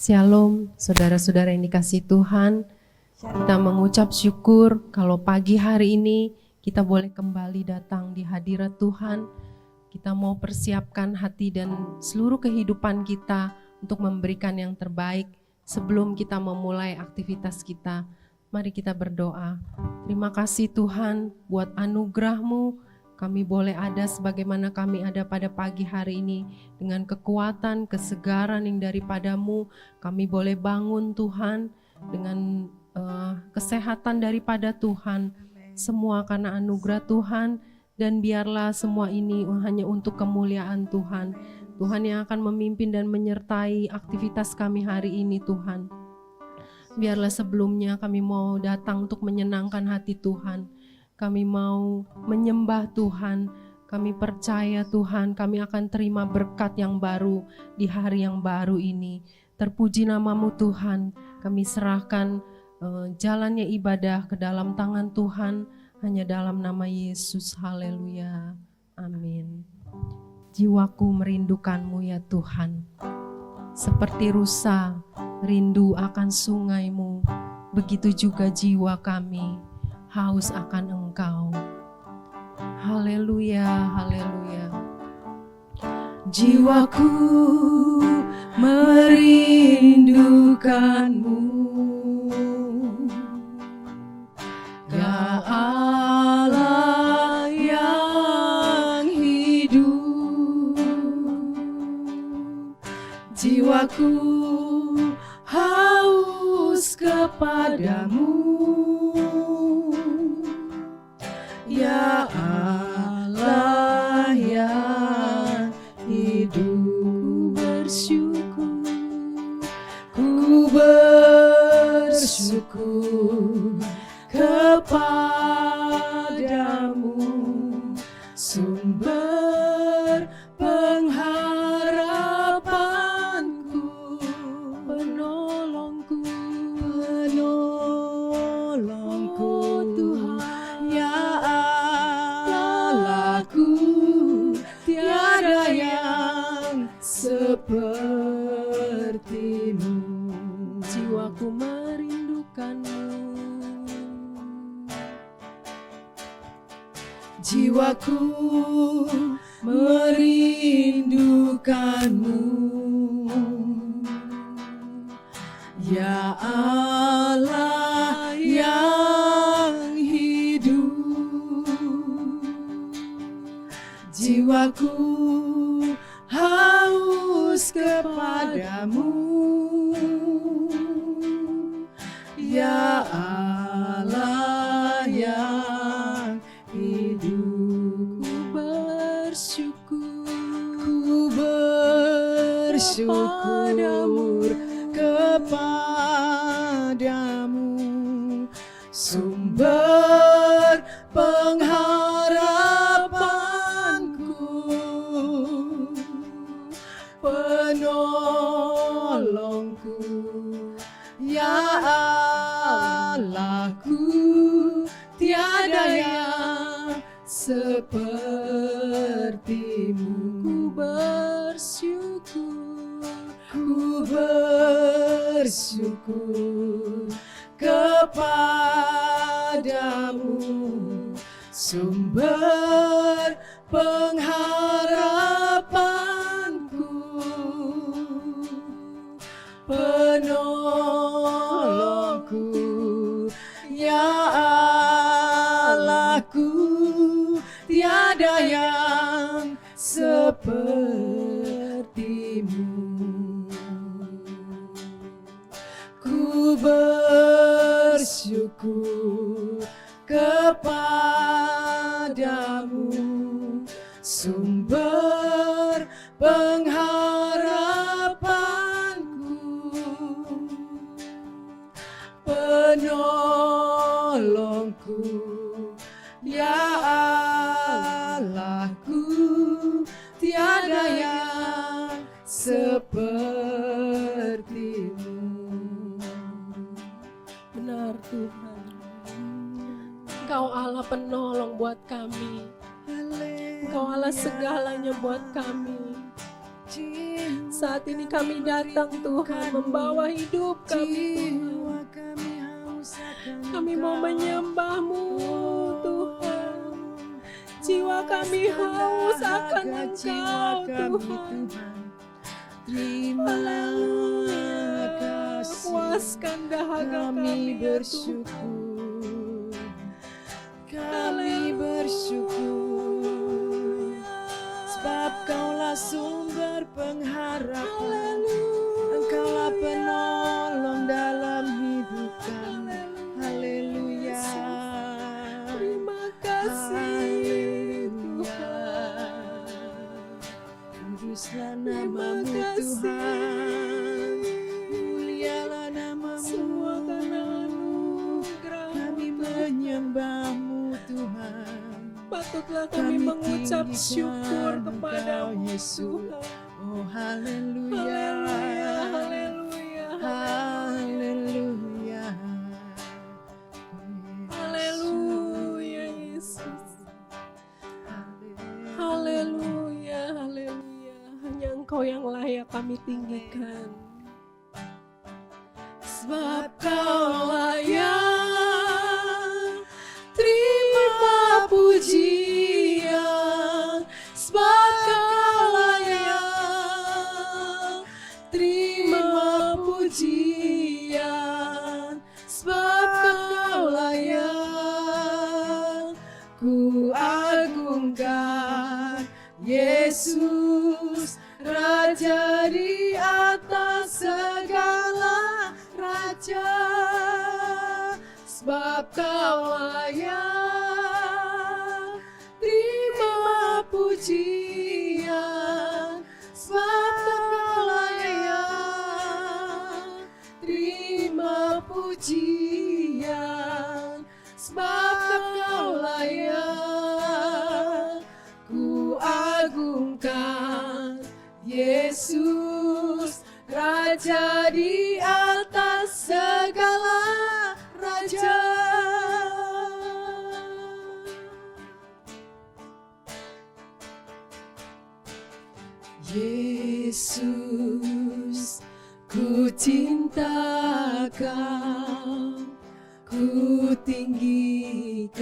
Shalom, saudara-saudara yang dikasihi Tuhan. Kita mengucap syukur kalau pagi hari ini kita boleh kembali datang di hadirat Tuhan. Kita mau persiapkan hati dan seluruh kehidupan kita untuk memberikan yang terbaik sebelum kita memulai aktivitas kita. Mari kita berdoa. Terima kasih Tuhan buat anugerah-Mu. Kami boleh ada sebagaimana kami ada pada pagi hari ini dengan kekuatan, kesegaran yang daripadamu. Kami boleh bangun Tuhan dengan kesehatan daripada Tuhan. Semua karena anugerah Tuhan, dan biarlah semua ini hanya untuk kemuliaan Tuhan. Tuhan yang akan memimpin dan menyertai aktivitas kami hari ini Tuhan. Biarlah sebelumnya kami mau datang untuk menyenangkan hati Tuhan. Kami mau menyembah Tuhan, kami percaya Tuhan kami akan terima berkat yang baru di hari yang baru ini. Terpuji nama-Mu Tuhan, kami serahkan jalannya ibadah ke dalam tangan Tuhan, hanya dalam nama Yesus, haleluya, amin. Jiwaku merindukan-Mu ya Tuhan, seperti rusa rindu akan sungai-Mu, begitu juga jiwa kami haus akan Engkau. Haleluya, haleluya. Jiwaku merindukan-Mu, ya Allah yang hidup. Jiwaku haus kepadamu, ya Allah yang hidup. Ku bersyukur kepadamu, sumber pengharapanku, penolongku, Tuhan, ya Allahku, tiada yang seperti-Mu. Jiwaku merindukan-Mu, jiwaku merindukan-Mu, ya Allah yang hidup. Jiwaku haus kepadamu, ya Allah yang hidup. Ku bersyukur kepadamu, sumber pengharapanku, penolongku, ya Allahku, tiada yang seperti-Mu. Ku bersyukur kepadamu, sumber pengharapanku, penolongku, ya Allahku, tiada yang seperti-Mu. Ku bersyukur kepadamu, sumber pengharapanku, penolongku, ya Allahku, tiada yang seperti-Mu. Benar Tuhan, Engkau Allah penolong buat kami. Engkau Allah segalanya buat kami. saat ini kami datang Tuhan, membawa hidup kami Tuhan. Kami mau menyembah-Mu Tuhan. Jiwa kami haus akan Engkau Tuhan. Terima kasih. Puaskan dahaga kami bersyukur. Kami bersyukur. Sebab Kaulah sumber pengharapan. Engkaulah penolong dalam hidup kami. Haleluya. Terima kasih Tuhan. Kuduslah nama-Mu Tuhan. Mulialah nama-Mu. Semua karena anugerah. Kami menyembah-Mu Tuhan. Patutlah kami mengucap syukur kepada-Mu Yesus. Tuhan. Oh haleluya. Haleluya, haleluya, Haleluya. haleluya Yesus. Haleluya, haleluya. Hanya Engkau yang layak kami tinggikan. Sebab Kau layak terima pujian. Sebab Kau layak terima pujian. Sebab Kau layak ku agungkan Yesus, Raja di atas segala raja. Sebab Kau layak terima pujian. Sebab Kau layak terima pujian. Sebab Kau layak ku agungkan Yesus, Raja di atas segala raja. Yesus, ku cinta Kau, ku tinggikan,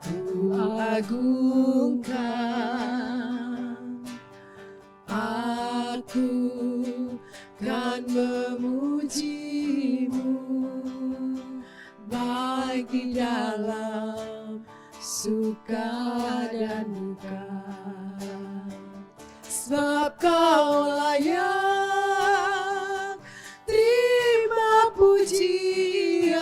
ku agungkan. Aku kan memuji-Mu, baik di dalam suka dan duka. Sebab Kau layak terima pujian.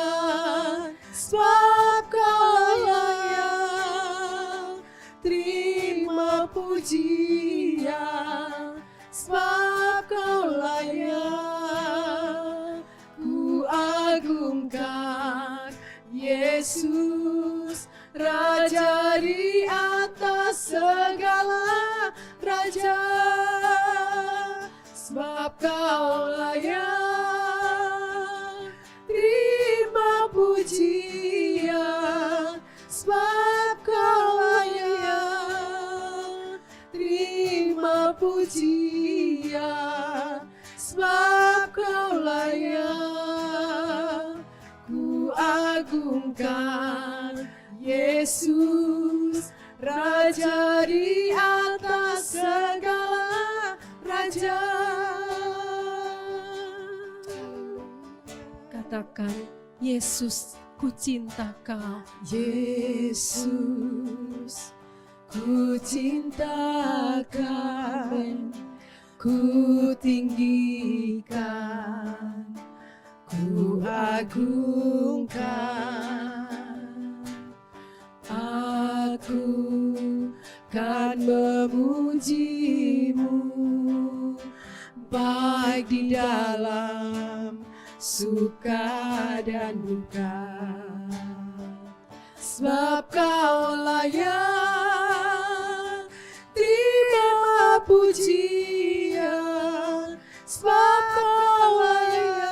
Sebab Kau layak terima pujian. Sebab Kau layak ku agungkan Yesus, Raja di atas segala raja. Sebab Kau layak terima pujian. Sebab Kau layak terima pujian. Sebab Kau layak ku agungkan Yesus, Raja di atas segala raja. Katakan, Yesus, ku cinta Kau. Yesus, ku cinta Kau, ku tinggikan, ku agungkan. Aku kan memuji-Mu, baik di dalam suka dan duka. Sebab Kau layak terima pujian. Sebab Kau layak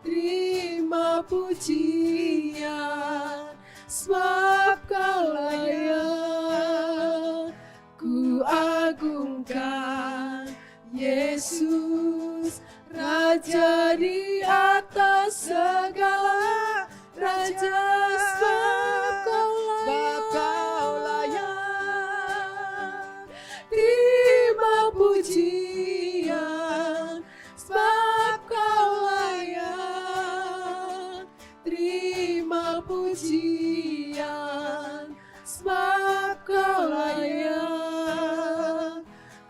terima pujian. Sebab Kau layak ku agungkan Yesus, Raja di atas segala raja, sebab Kau layak. Terima pujian, sebab Kau layak. Terima pujian, sebab Kau layak.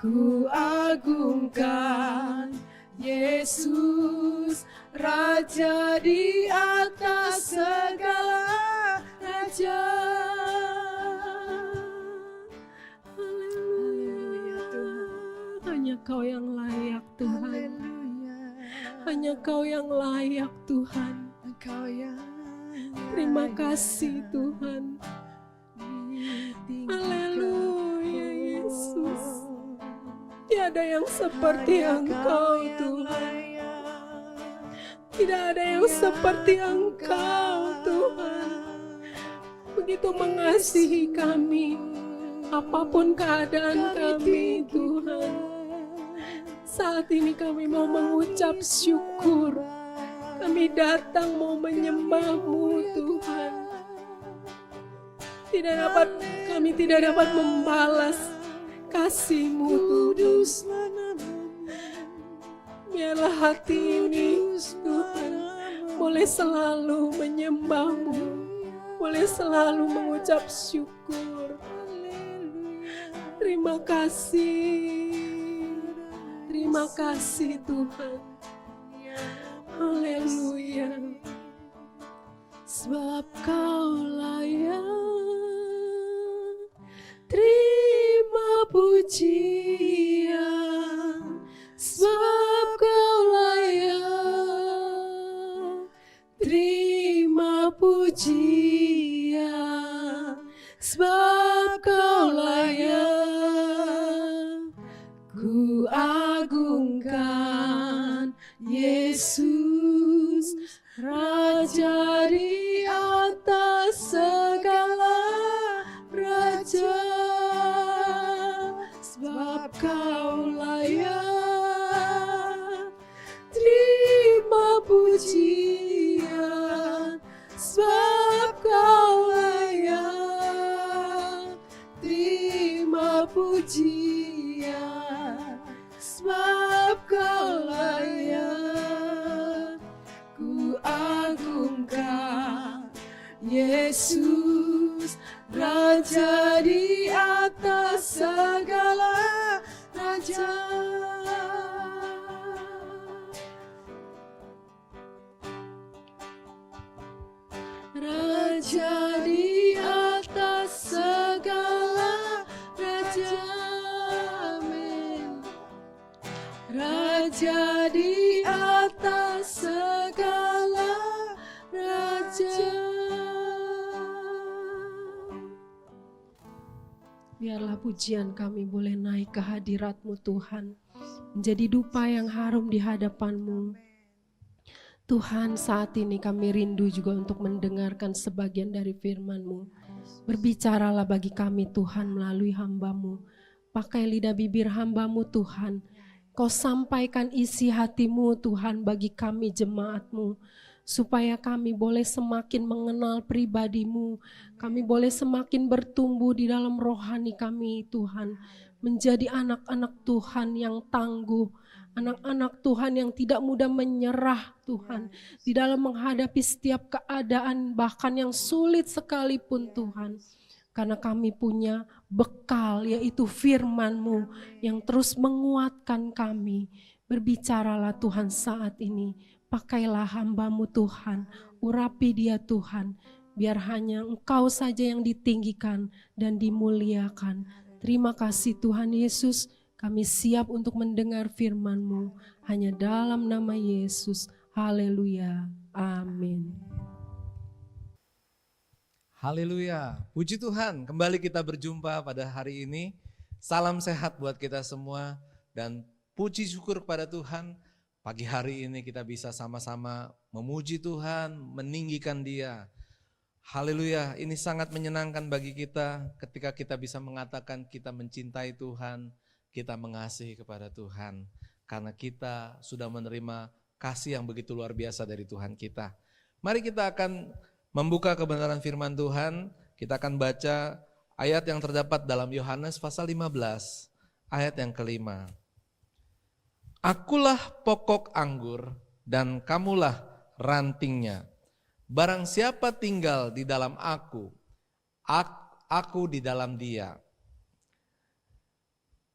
Ku agungkan Yesus, Raja di atas segala raja. Haleluya. Hanya Kau yang layak Tuhan. Haleluya. Hanya Kau yang layak Tuhan. Engkau yang Terima kasih Tuhan. Haleluya Yesus. Tiada yang seperti Engkau Tuhan. Tidak ada yang seperti Engkau Tuhan. Begitu mengasihi kami, apapun keadaan kami Tuhan. Saat ini kami mau mengucap syukur. Kami datang mau menyembah-Mu Tuhan. Kami tidak dapat membalas kasih-Mu Tuhan. Biarlah hati ini Tuhan boleh selalu menyembah-Mu, boleh selalu mengucap syukur. Terima kasih Tuhan. Haleluya. Sebab Kau layak. Terima pujian, sebab Kau layak. Terima pujian, sebab Kau layak. Ku agungkan Yesus, Raja di atas segala raja, sebab Kau layak. Terima pujian, sebab Kau layak. Terima pujian, sebab Kau layak. Ku agungkan Yesus, Raja di atas segala raja. Raja di atas segala raja. Amin. Raja di atas segala raja. Biarlah pujian kami boleh naik ke hadirat-Mu Tuhan, menjadi dupa yang harum di hadapan-Mu. Tuhan, saat ini kami rindu juga untuk mendengarkan sebagian dari firman-Mu. Berbicaralah bagi kami Tuhan melalui hamba-Mu. Pakai lidah bibir hamba-Mu Tuhan. Kau sampaikan isi hati-Mu Tuhan bagi kami jemaat-Mu. Supaya kami boleh semakin mengenal pribadi-Mu. Kami boleh semakin bertumbuh di dalam rohani kami Tuhan. Menjadi anak-anak Tuhan yang tangguh. Anak-anak Tuhan yang tidak mudah menyerah Tuhan. Di dalam menghadapi setiap keadaan bahkan yang sulit sekalipun Tuhan. Karena kami punya bekal yaitu firman-Mu yang terus menguatkan kami. Berbicaralah Tuhan saat ini. Pakailah hamba-Mu Tuhan. Urapi dia Tuhan. Biar hanya Engkau saja yang ditinggikan dan dimuliakan. Terima kasih Tuhan Yesus. Kami siap untuk mendengar firman-Mu. Hanya dalam nama Yesus. Haleluya. Amin. Haleluya, puji Tuhan, kembali kita berjumpa pada hari ini. Salam sehat buat kita semua dan puji syukur kepada Tuhan. Pagi hari ini kita bisa sama-sama memuji Tuhan, meninggikan Dia. Haleluya, ini sangat menyenangkan bagi kita ketika kita bisa mengatakan kita mencintai Tuhan, kita mengasihi kepada Tuhan. karena kita sudah menerima kasih yang begitu luar biasa dari Tuhan kita. Mari kita akan membuka kebenaran firman Tuhan. Kita akan baca ayat yang terdapat dalam Yohanes pasal 15 ayat yang kelima. Akulah pokok anggur dan kamulah rantingnya. Barang siapa tinggal di dalam aku di dalam dia.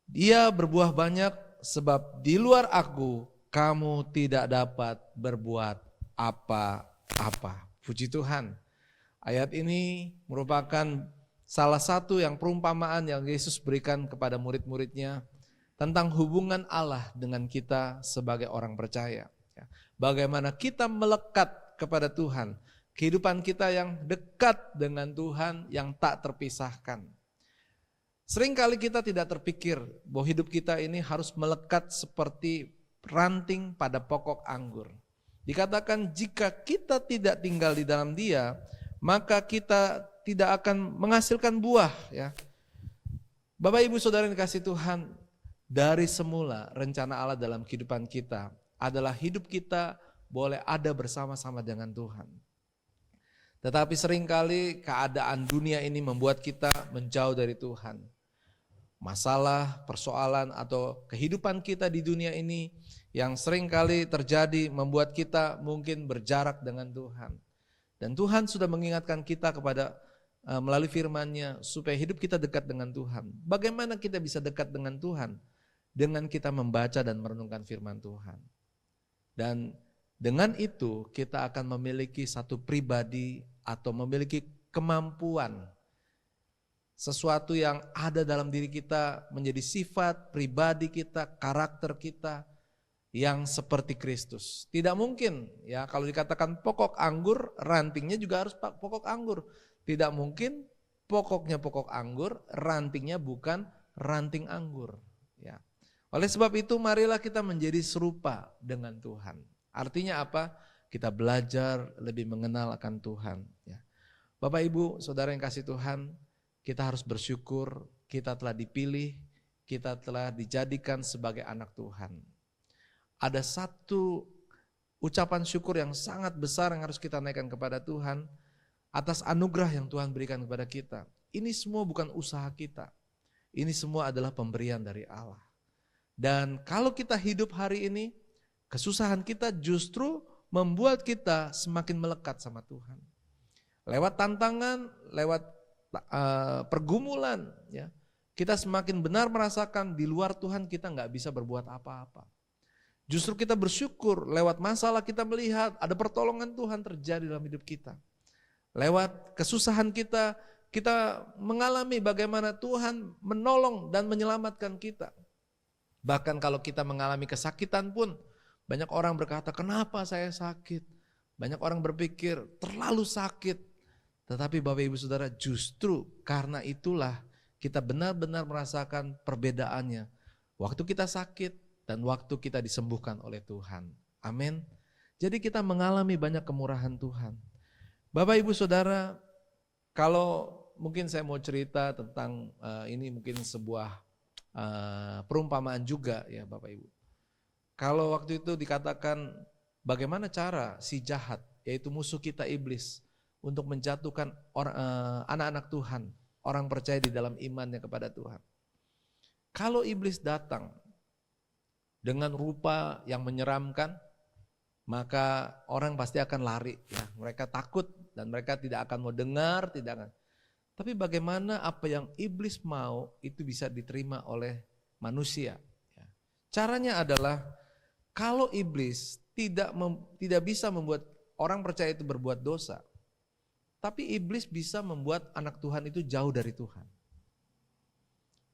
Dia berbuah banyak, sebab di luar aku kamu tidak dapat berbuat apa-apa. Puji Tuhan. Ayat ini merupakan salah satu yang perumpamaan yang Yesus berikan kepada murid-muridnya tentang hubungan Allah dengan kita sebagai orang percaya. Bagaimana kita melekat kepada Tuhan, kehidupan kita yang dekat dengan Tuhan yang tak terpisahkan. Seringkali kita tidak terpikir bahwa hidup kita ini harus melekat seperti ranting pada pokok anggur. Dikatakan jika kita tidak tinggal di dalam Dia, maka kita tidak akan menghasilkan buah. Ya. Bapak Ibu Saudara yang dikasihi Tuhan, dari semula rencana Allah dalam kehidupan kita adalah hidup kita boleh ada bersama-sama dengan Tuhan. Tetapi seringkali keadaan dunia ini membuat kita menjauh dari Tuhan. Masalah, persoalan atau kehidupan kita di dunia ini yang seringkali terjadi membuat kita mungkin berjarak dengan Tuhan. Dan Tuhan sudah mengingatkan kita kepada melalui firman-Nya supaya hidup kita dekat dengan Tuhan. Bagaimana kita bisa dekat dengan Tuhan? Dengan kita membaca dan merenungkan firman Tuhan. Dan dengan itu kita akan memiliki satu pribadi atau memiliki kemampuan. Sesuatu yang ada dalam diri kita menjadi sifat pribadi kita, karakter kita yang seperti Kristus. Tidak mungkin ya kalau dikatakan pokok anggur, rantingnya juga harus pokok anggur. Tidak mungkin pokoknya pokok anggur, rantingnya bukan ranting anggur. Ya. Oleh sebab itu marilah kita menjadi serupa dengan Tuhan. Artinya apa? Kita belajar lebih mengenal akan Tuhan. Ya. Bapak Ibu Saudara yang kasih Tuhan, kita harus bersyukur kita telah dipilih, kita telah dijadikan sebagai anak Tuhan. Ada satu ucapan syukur yang sangat besar yang harus kita naikkan kepada Tuhan atas anugerah yang Tuhan berikan kepada kita. Ini semua bukan usaha kita. Ini semua adalah pemberian dari Allah. Dan kalau kita hidup hari ini, kesusahan kita justru membuat kita semakin melekat sama Tuhan. Lewat tantangan, lewat pergumulan, ya, kita semakin benar merasakan di luar Tuhan kita nggak bisa berbuat apa-apa. Justru kita bersyukur lewat masalah kita melihat ada pertolongan Tuhan terjadi dalam hidup kita. Lewat kesusahan kita, kita mengalami bagaimana Tuhan menolong dan menyelamatkan kita. Bahkan kalau kita mengalami kesakitan pun, banyak orang berkata, kenapa saya sakit? Banyak orang berpikir, terlalu sakit. Tetapi Bapak Ibu Saudara, justru karena itulah kita benar-benar merasakan perbedaannya. Waktu kita sakit dan waktu kita disembuhkan oleh Tuhan. Amin. Jadi kita mengalami banyak kemurahan Tuhan. Bapak Ibu Saudara, kalau mungkin saya mau cerita tentang ini mungkin sebuah perumpamaan juga ya Bapak Ibu. Kalau waktu itu dikatakan bagaimana cara si jahat, yaitu musuh kita iblis, untuk menjatuhkan anak-anak Tuhan, orang percaya di dalam imannya kepada Tuhan. Kalau iblis datang dengan rupa yang menyeramkan, maka orang pasti akan lari. Ya, mereka takut dan mereka tidak akan mau dengar, tidak akan. Tapi bagaimana apa yang iblis mau itu bisa diterima oleh manusia. Caranya adalah kalau iblis tidak bisa membuat orang percaya itu berbuat dosa, tapi iblis bisa membuat anak Tuhan itu jauh dari Tuhan.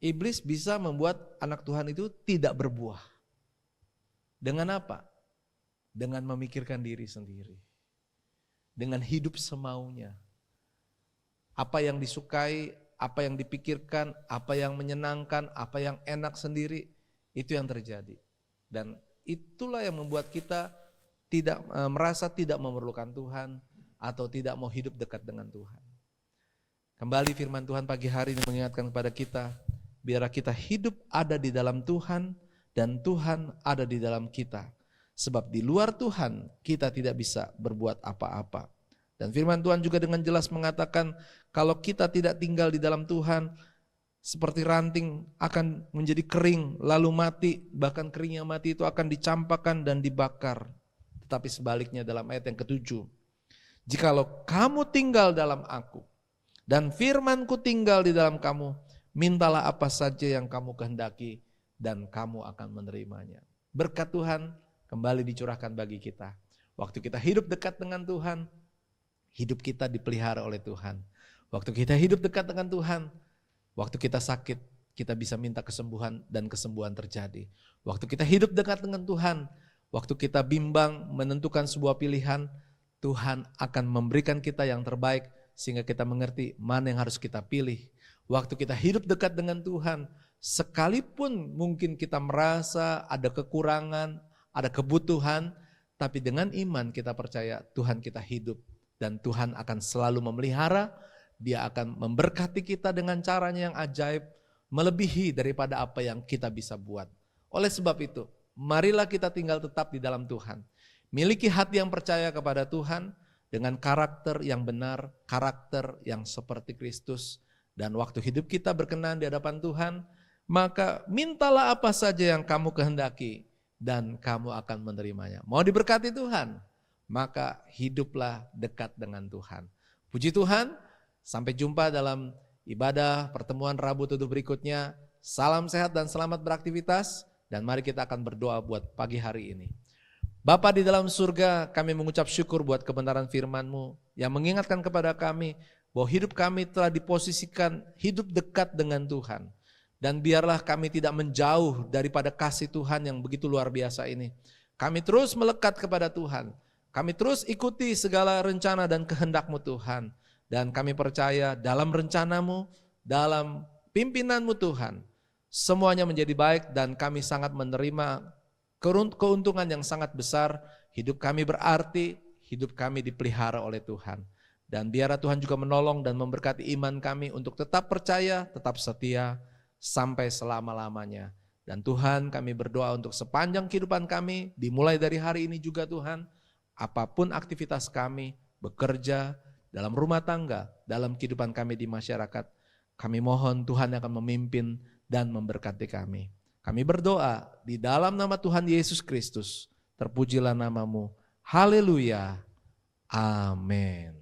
Iblis bisa membuat anak Tuhan itu tidak berbuah. Dengan apa? Dengan memikirkan diri sendiri. Dengan hidup semaunya. Apa yang disukai, apa yang dipikirkan, apa yang menyenangkan, apa yang enak sendiri, itu yang terjadi. Dan itulah yang membuat kita tidak merasa tidak memerlukan Tuhan atau tidak mau hidup dekat dengan Tuhan. Kembali firman Tuhan pagi hari ini mengingatkan kepada kita, biarlah kita hidup ada di dalam Tuhan dan Tuhan ada di dalam kita. Sebab di luar Tuhan kita tidak bisa berbuat apa-apa. Dan firman Tuhan juga dengan jelas mengatakan kalau kita tidak tinggal di dalam Tuhan, seperti ranting akan menjadi kering lalu mati, bahkan keringnya mati itu akan dicampakkan dan dibakar. Tetapi sebaliknya dalam ayat yang ke-7, jikalau kamu tinggal dalam aku dan firman-Ku tinggal di dalam kamu, mintalah apa saja yang kamu kehendaki dan kamu akan menerimanya. Berkat Tuhan kembali dicurahkan bagi kita. Waktu kita hidup dekat dengan Tuhan, hidup kita dipelihara oleh Tuhan. Waktu kita hidup dekat dengan Tuhan, waktu kita sakit, kita bisa minta kesembuhan dan kesembuhan terjadi. Waktu kita hidup dekat dengan Tuhan, waktu kita bimbang menentukan sebuah pilihan, Tuhan akan memberikan kita yang terbaik sehingga kita mengerti mana yang harus kita pilih. Waktu kita hidup dekat dengan Tuhan, sekalipun mungkin kita merasa ada kekurangan, ada kebutuhan, tapi dengan iman kita percaya Tuhan kita hidup dan Tuhan akan selalu memelihara. Dia akan memberkati kita dengan caranya yang ajaib, melebihi daripada apa yang kita bisa buat. Oleh sebab itu, marilah kita tinggal tetap di dalam Tuhan. Miliki hati yang percaya kepada Tuhan dengan karakter yang benar, karakter yang seperti Kristus. Dan waktu hidup kita berkenan di hadapan Tuhan, maka mintalah apa saja yang kamu kehendaki dan kamu akan menerimanya. Mau diberkati Tuhan, maka hiduplah dekat dengan Tuhan. Puji Tuhan. Sampai jumpa dalam ibadah pertemuan Rabu Teduh berikutnya. Salam sehat dan selamat beraktivitas. Dan mari kita akan berdoa buat pagi hari ini. Bapa di dalam surga, kami mengucap syukur buat kebenaran firman-Mu yang mengingatkan kepada kami bahwa hidup kami telah diposisikan hidup dekat dengan Tuhan. Dan biarlah kami tidak menjauh daripada kasih Tuhan yang begitu luar biasa ini. Kami terus melekat kepada Tuhan. Kami terus ikuti segala rencana dan kehendak-Mu Tuhan. Dan kami percaya dalam rencana-Mu, dalam pimpinan-Mu Tuhan, semuanya menjadi baik dan kami sangat menerima keuntungan yang sangat besar. Hidup kami berarti, hidup kami dipelihara oleh Tuhan. Dan biarlah Tuhan juga menolong dan memberkati iman kami untuk tetap percaya, tetap setia, sampai selama-lamanya. Dan Tuhan, kami berdoa untuk sepanjang kehidupan kami, dimulai dari hari ini juga Tuhan, apapun aktivitas kami, bekerja, dalam rumah tangga, dalam kehidupan kami di masyarakat, kami mohon Tuhan akan memimpin dan memberkati kami. Kami berdoa di dalam nama Tuhan Yesus Kristus, terpujilah nama-Mu. Haleluya. Amin.